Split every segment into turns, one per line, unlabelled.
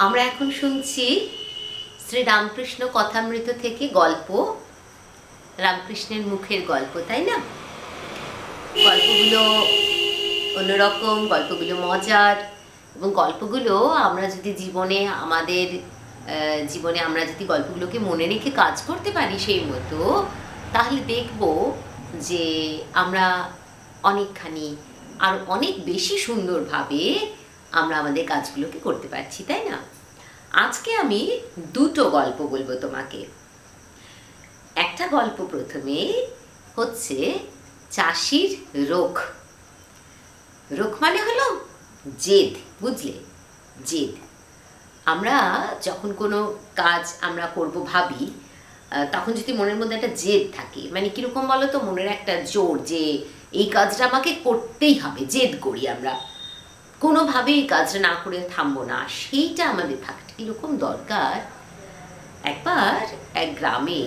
আমরা এখন শুনছি শ্রী রামকৃষ্ণ কথামৃত থেকে গল্প, রামকৃষ্ণের মুখের গল্প, তাই না? গল্পগুলো অন্যরকম, গল্পগুলো মজার, এবং গল্পগুলো আমরা যদি জীবনে আমরা যদি গল্পগুলোকে মনে রেখে কাজ করতে পারি সেই মতো, তাহলে দেখব যে আমরা অনেকখানি আর অনেক বেশি সুন্দরভাবে আমরা আমাদের কাজগুলোকে করতে পারছি, তাই না? আজকে আমি দুটো গল্প বলবো তোমাকে। একটা গল্প প্রথমে হচ্ছে চাষির রোখ। রোখ মানে হলো জেদ, বুঝলে? জেদ। আমরা যখন কোনো কাজ আমরা করব ভাবি, তখন যদি মনের মধ্যে একটা জেদ থাকে, মানে কিরকম বলো তো, মনের একটা জোর যে এই কাজটা আমাকে করতেই হবে, জেদ করি আমরা, কোনোভাবেই এই কাজটা না করে থামবো না, সেইটা আমাদের থাকতে কীরকম দরকার। একবার এক গ্রামে,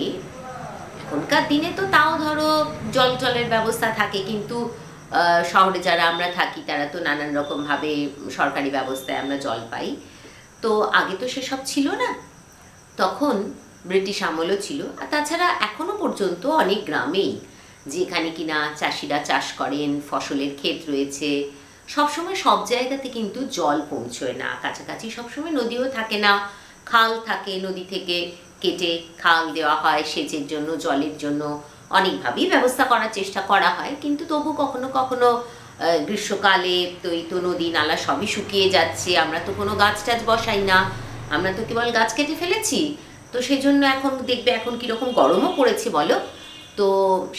এখনকার দিনে তো তাও ধরো জলের ব্যবস্থা থাকে, কিন্তু শহরে যারা আমরা থাকি তারা তো নানান রকমভাবে সরকারি ব্যবস্থায় আমরা জল পাই। তো আগে তো সেসব ছিল না, তখন ব্রিটিশ আমলও ছিল। আর তাছাড়া এখনো পর্যন্ত অনেক গ্রামেই যেখানে কিনা চাষিরা চাষ করেন, ফসলের ক্ষেত রয়েছে, সবসময় সব জায়গাতে কিন্তু জল পৌঁছয় না, কাছাকাছি সবসময় নদীও থাকে না, খাল থাকে, নদী থেকে কেটে খাল দেওয়া হয় সেচের জন্য, জলের জন্য অনেকভাবেই ব্যবস্থা করার চেষ্টা করা হয়, কিন্তু তবু কখনো কখনো গ্রীষ্মকালে তো নদী নালা সবই শুকিয়ে যাচ্ছে, আমরা তো কোনো গাছ টাছ বসাই না, আমরা তো কেবল গাছ কেটে ফেলেছি। তো সেই জন্য এখন দেখবে এখন কীরকম গরমও পড়েছে বলো তো,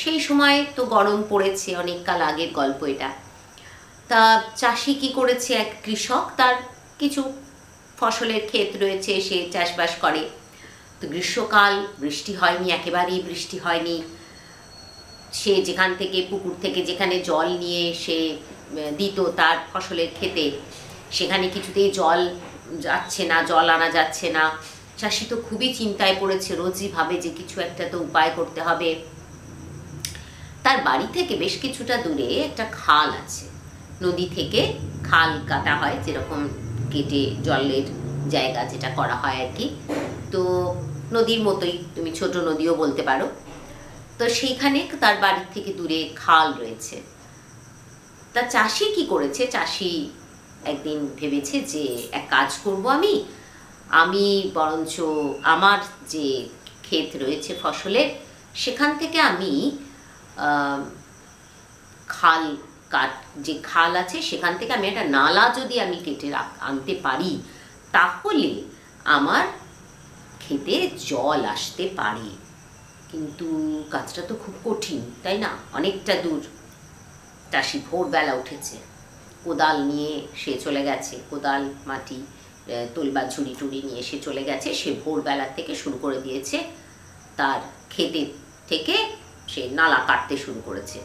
সেই সময় তো গরম পড়েছে, অনেক কাল আগের গল্প এটা। তা চাষি কি করেছে, এক কৃষক, তার কিছু ফসলের ক্ষেত রয়েছে, সে চাষবাস করে। তো গ্রীষ্মকাল বৃষ্টি হয়নি, একেবারেই বৃষ্টি হয়নি। সে যেখান থেকে পুকুর থেকে যেখানে জল নিয়ে সে দিত তার ফসলের ক্ষেতে, সেখানে কিছুতেই জল যাচ্ছে না, জল আনা যাচ্ছে না। চাষি তো খুবই চিন্তায় পড়েছে, রোজই ভাবে যে কিছু একটা তো উপায় করতে হবে। তার বাড়ি থেকে বেশ কিছুটা দূরে একটা খাল আছে, নদী থেকে খাল কাটা হয়, যেরকম কেটে জলের জায়গা যেটা করা হয় আর কি। তো নদীর মতোই, তুমি ছোট নদীও বলতে পারো। তো সেইখানে তার বাড়ির থেকে দূরে খাল রয়েছে। তা চাষি কি করেছে, চাষি একদিন ভেবেছে যে এক কাজ করব, আমি বরঞ্চ আমার যে ক্ষেত রয়েছে ফসলের, সেখান থেকে আমি যে খাল আছে সেখান থেকে আমি একটা নালা যদি আমি কেটে আনতে পারি, তাহলে আমার ক্ষেতে জল আসতে পারে। কিন্তু কাজটা তো খুব কঠিন, তাই না? অনেকটা দূর। চাষি ভোরবেলা উঠেছে, কোদাল নিয়ে সে চলে গেছে, কোদাল মাটি তোলবা ঝুড়ি টুড়ি নিয়ে সে চলে গেছে। সে ভোরবেলা থেকে শুরু করে দিয়েছে, তার ক্ষেতে থেকে সে নালা কাটতে শুরু করেছে।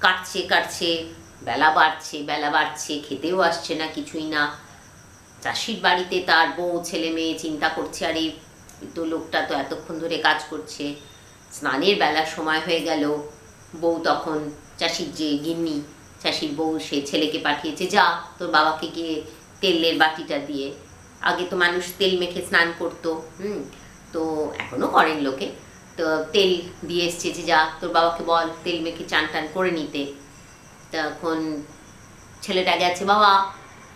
কাটছে, বেলা বাড়ছে, খেতেও আসছে না, কিছুই না। চাষির বাড়িতে তার বউ ছেলে মেয়ে চিন্তা করছে, আরে তো লোকটা তো এতক্ষণ ধরে কাজ করছে, স্নানের বেলার সময় হয়ে গেল। বউ তখন, চাষির যে গিন্নি, চাষির বউ, সে ছেলেকে পাঠিয়েছে, যা তোর বাবাকে গিয়ে তেলের বাটিটা দিয়ে, আগে তো মানুষ তেল মেখে স্নান করতো, তো এখনো করেন লোকে, তো তেল দিয়ে এসছে, যে যা তোর বাবাকে বল তেল মেখে চান টান করে নিতে। তখন ছেলেটা গেছে, বাবা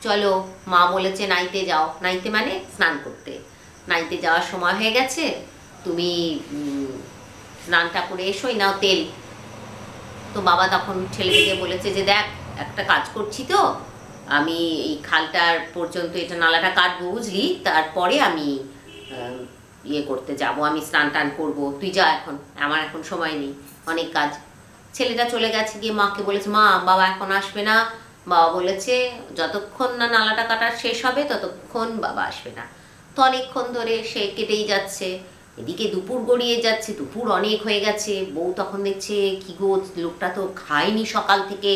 চলো, মা বলেছে নাইতে যাও, নাইতে মানে স্নান করতে, নাইতে যাওয়ার সময় হয়ে গেছে, তুমি স্নানটা করে এসোই নাও তেল। তো বাবা তখন ছেলেকে বলেছে যে দেখ, একটা কাজ করছি তো, আমি এই খালটার পর্যন্ত এটা নালাটা কাটবো, বুঝলি, তারপরে আমি ইয়ে করতে যাব, আমি স্নান টান করবো, তুই যা, এখন আমার এখন সময় নেই, অনেক কাজ। ছেলেটা চলে গেছে, গিয়ে মাকে বলেছে, মা বাবা এখন আসবে না, বাবা বলেছে যতক্ষণ না নালাটা কাটার শেষ হবে ততক্ষণ বাবা আসবে না। তো অনেকক্ষণ ধরে সে কেটেই যাচ্ছে, এদিকে দুপুর গড়িয়ে যাচ্ছে, দুপুর অনেক হয়ে গেছে। বউ তখন দেখছে, কি গো, লোকটা তো খায়নি সকাল থেকে,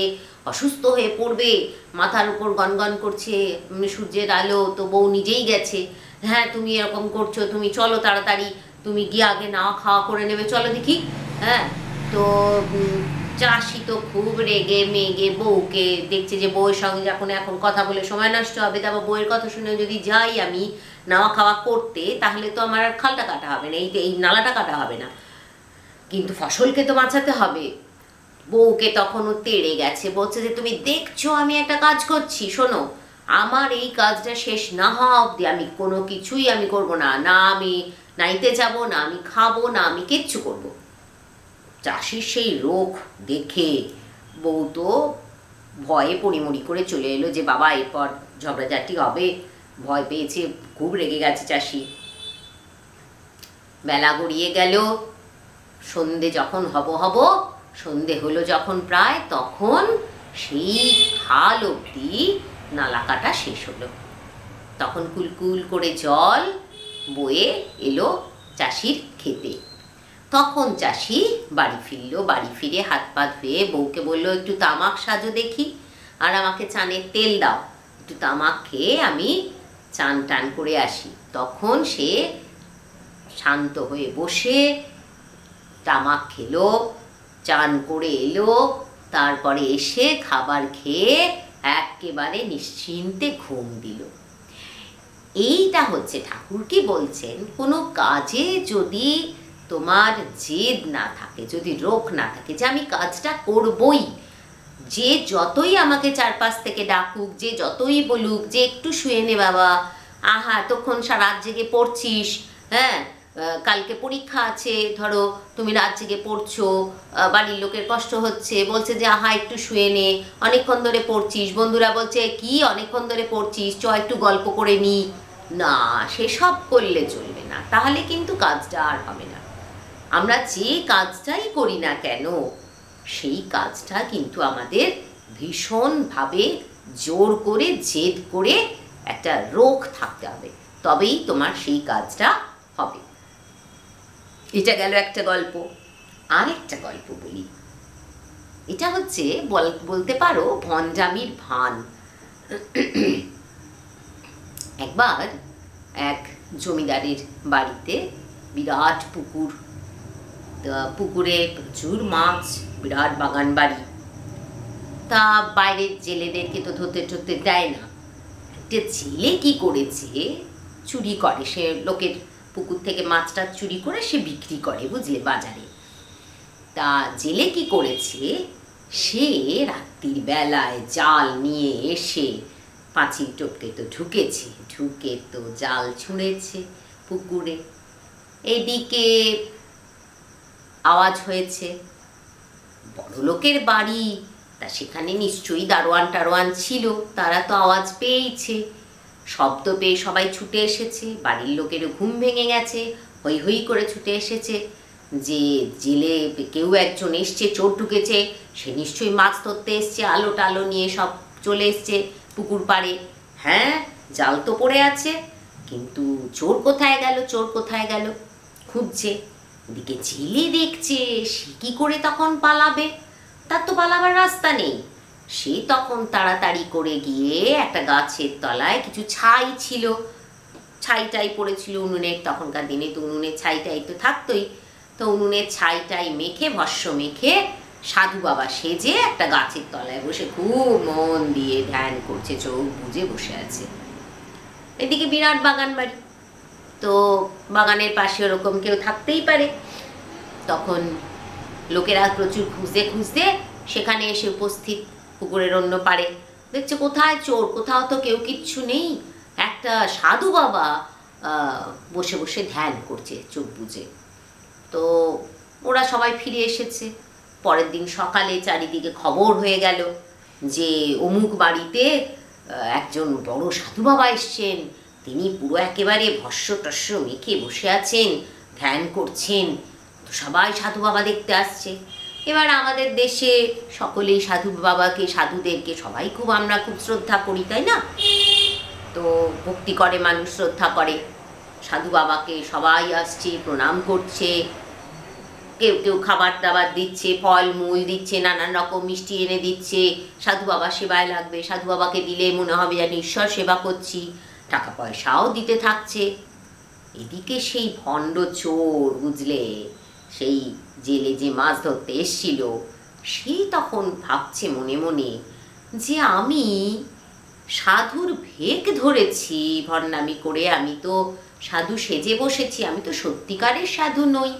অসুস্থ হয়ে পড়বে, মাথার উপর গনগন করছে সূর্যের আলো, তো বউ নিজেই গেছে। হ্যাঁ তুমি এরকম করছো, তুমি চলো তাড়াতাড়ি, তুমি গিয়ে আগে নাওয়া খাওয়া করে নেবে, চলো দেখি। হ্যাঁ, তো চাষি তো খুব রেগে মেগে বউকে দেখছে যে বউয়ের সঙ্গে যখন এখন কথা বলে সময় নষ্ট হবে, তারপর বউয়ের কথা শুনে যদি যাই আমি নাওয়া খাওয়া করতে, তাহলে তো আমার আর খালটা কাটা হবে না, এই নালাটা কাটা হবে না, কিন্তু ফসলকে তো বাঁচাতে হবে। বউকে তখনও তেড়ে গেছে, বলছে যে তুমি দেখছো আমি একটা কাজ করছি, শোনো আমার এই কাজটা শেষ না হওয়া অবধি আমি কোনো কিছুই আমি করবো না, না আমি নাইতে যাব, না আমি খাবো, না আমি কিচ্ছু করবো। চাষির সেই রোগ দেখে বউ তো ভয়ে পড়িমড়ি করে চলে এলো যে বাবা এরপর ঝগড়াঝাটি হবে, ভয় পেয়েছে, খুব রেগে গেছে চাষি। বেলা গড়িয়ে গেল, সন্ধে যখন হব সন্ধে হলো যখন প্রায়, তখন সেই খাল অবধি নালা কাটা শেষ হলো। তখন কুলকুল করে জল বয়ে এলো চাষির ক্ষেতে। তখন চাষি বাড়ি ফিরল, বাড়ি ফিরে হাত পা ধুয়ে বউকে বলল একটু তামাক সাজো দেখি, আর আমাকে চানের তেল দাও, একটু তামাক খেয়ে আমি চান টান করে আসি। তখন সে শান্ত হয়ে বসে তামাক খেলো, চান করে এলো, তারপরে এসে খাবার খেয়ে একেবারে নিশ্চিন্তে ঘুম দিল। এইটা হচ্ছে ঠাকুর কি বলছেন, কোনো কাজে যদি তোমার জেদ না থাকে, যদি রোখ না থাকে যে আমি কাজটা করবই, যে যতই আমাকে চারপাশ থেকে ডাকুক, যে যতই বলুক যে একটু শুয়ে নে বাবা, আহা তখন রাত জেগে পড়ছিস, হ্যাঁ কালকে পরীক্ষা আছে, ধরো তুমি রাত জেগে পড়ছো, বাড়ির লোকের কষ্ট হচ্ছে, বলছে যে আহা একটু শুয়ে নে, অনেকক্ষণ ধরে পড়ছিস, বন্ধুরা বলছে কি অনেকক্ষণ ধরে পড়ছিস, চ একটু গল্প করে নি, না সেসব করলে চলবে না, তাহলে কিন্তু কাজটা আর হবে না। আমরা যে কাজটাই করি না কেন সেই কাজটা কিন্তু আমাদের ভীষণভাবে জোর করে জেদ করে একটা রোখ থাকতে হবে, তবেই তোমার সেই কাজটা হবে। এটা গেল একটা গল্প। আরেকটা গল্প বলি, এটা হচ্ছে বলতে পারো ভঞ্জামির ভান। একবার এক জমিদারের বাড়িতে বিরাট পুকুর, পুকুরে প্রচুর মাছ, বিরাট বাগান বাড়ি। তা বাইরের জেলেদেরকে তো ধরতে টরতে দেয় না। একটা জেলে কি করেছে, চুরি করে, সে লোকের পুকুর থেকে মাছটা চুরি করে সে বিক্রি করে, বুঝলে, বাজারে। তা জেলে কি করেছে, সে রাত্রির বেলায় জাল নিয়ে এসে পাঁচিল টপকে তো ঢুকেছে, ঢুকে তো জাল ছুঁড়েছে পুকুরে। এদিকে আওয়াজ হয়েছে, বড় লোকের বাড়ি, তা সেখানে নিশ্চয়ই দারোয়ান টারোয়ান ছিল, তারা তো আওয়াজ পেয়েছে, শব্দ পেয়ে সবাই ছুটে এসেছে, বাড়ির লোকেরও ঘুম ভেঙে গেছে, হই হই করে ছুটে এসেছে যে জেলে কেউ একজন এসছে, চোর ঢুকেছে, সে নিশ্চয়ই মাছ ধরতে এসছে, আলো টালো নিয়ে সব চলে এসছে পুকুর পাড়ে। হ্যাঁ জাল তো পড়ে আছে, কিন্তু চোর কোথায় গেল, চোর কোথায় গেল খুঁজছে। এদিকে জেলে দেখছে সে কি করে তখন পালাবে, তার তো পালাবার রাস্তা নেই। সে তখন তাড়াতাড়ি করে গিয়ে একটা গাছের তলায়, কিছু ছাই ছিল, ছাইটাই পড়েছিল উনুনের, তখনকার দিনে তো উনুনের ছাইটাই তো থাকতোই, তো উনুনের ছাইটাই মেখে, ভস্য মেখে সাধু বাবা সেজে একটা গাছের তলায় বসে খুব মন দিয়ে ধ্যান করছে, চোখ বুজে বসে আছে। এদিকে বিরাট বাগান বাড়ি, তো বাগানের পাশে ওরকম কেউ থাকতেই পারে। তখন লোকেরা প্রচুর খুঁজতে খুঁজতে সেখানে এসে উপস্থিত, পুকুরের অন্য পাড়ে। দেখছে কোথায় চোর, কোথাও তো কেউ কিচ্ছু নেই, একটা সাধু বাবা বসে বসে ধ্যান করছে চোখ বুজে। তো ওরা সবাই ফিরে এসেছে। পরের দিন সকালে চারিদিকে খবর হয়ে গেল যে অমুক বাড়িতে একজন বড় সাধু বাবা এসছেন, তিনি পুরো একেবারে ভস্য টস্য মেখে বসে আছেন, ধ্যান করছেন, তো সবাই সাধু বাবা দেখতে আসছে। এবার আমাদের দেশে সকলেই সাধু বাবাকে, সাধুদেরকে সবাই আমরা খুব শ্রদ্ধা করি, তাই না? তো ভক্তি করে মানুষ, শ্রদ্ধা করে সাধু বাবাকে, সবাই আসছে, প্রণাম করছে, কেউ কেউ খাবার দাবার দিচ্ছে, ফল মূল দিচ্ছে, নানান রকম মিষ্টি এনে দিচ্ছে, সাধু বাবা সেবায় লাগবে, সাধু বাবাকে দিলে মনে হবে যেন ঈশ্বর সেবা করছি, টাকা পয়সাও দিতে থাকছে। এদিকে সেই ভণ্ড চোর, বুঝলে, সেই জেলে যে মাছ ধরতে এসছিল, সে তখন ভাবছে মনে মনে যে আমি সাধুর ভেক ধরেছি ভণ্ডামি করে, আমি তো সাধু সেজে বসেছি, আমি তো সত্যিকারের সাধু নই,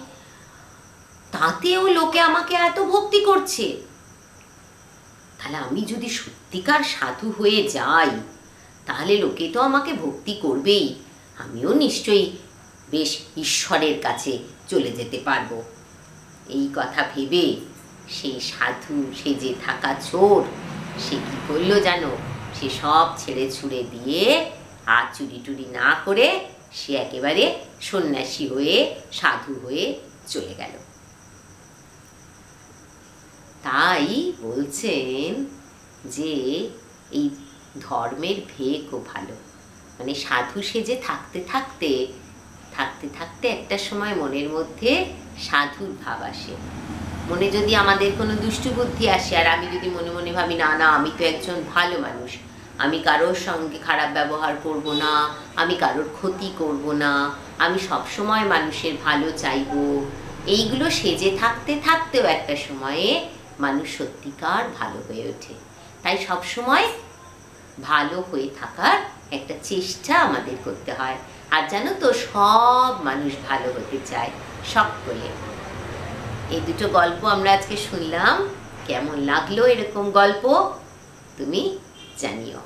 তাতেও লোকে আমাকে এত ভক্তি করছে। তাহলে আমি যদি সত্যিকার সাধু হয়ে যাই তাহলে লোকে তো আমাকে ভক্তি করবেই, আমিও নিশ্চয়ই বেশ ঈশ্বরের কাছে চলে যেতে পারবো। এই কথা ভেবে সেই সাধু সেজে থাকা চোর সে কি করলো জানো? সে সব ছেড়ে ছুড়ে দিয়ে আর চুরি টুরি না করে সে একেবারে সন্ন্যাসী হয়ে সাধু হয়ে চলে গেল। তাই বলছেন যে এই ধর্মের ভেকও ভালো, মানে সাধু সেজে থাকতে থাকতে থাকতে থাকতে একটা সময় মনের মধ্যে সাধুর ভাব আসে। মনে যদি আমাদের কোনো দুষ্টু বুদ্ধি আসে আর আমি যদি মনে মনে ভাবি না না আমি তো একজন ভালো মানুষ, আমি কারোর সঙ্গে খারাপ ব্যবহার করব না, আমি কারোর ক্ষতি করব না, আমি সবসময় মানুষের ভালো চাইব, এইগুলো সেজে থাকতে থাকতেও একটা সময়ে মানুষ সত্যিকার ভালো হয়ে ওঠে। তাই সবসময় ভালো হয়ে থাকার একটা চেষ্টা আমাদের করতে হয়। আর জানো তো, সব মানুষ ভালো হতে চায়, সকলে। এই দুটো গল্প আমরা আজকে শুনলাম, কেমন লাগলো এরকম গল্প তুমি জানিও।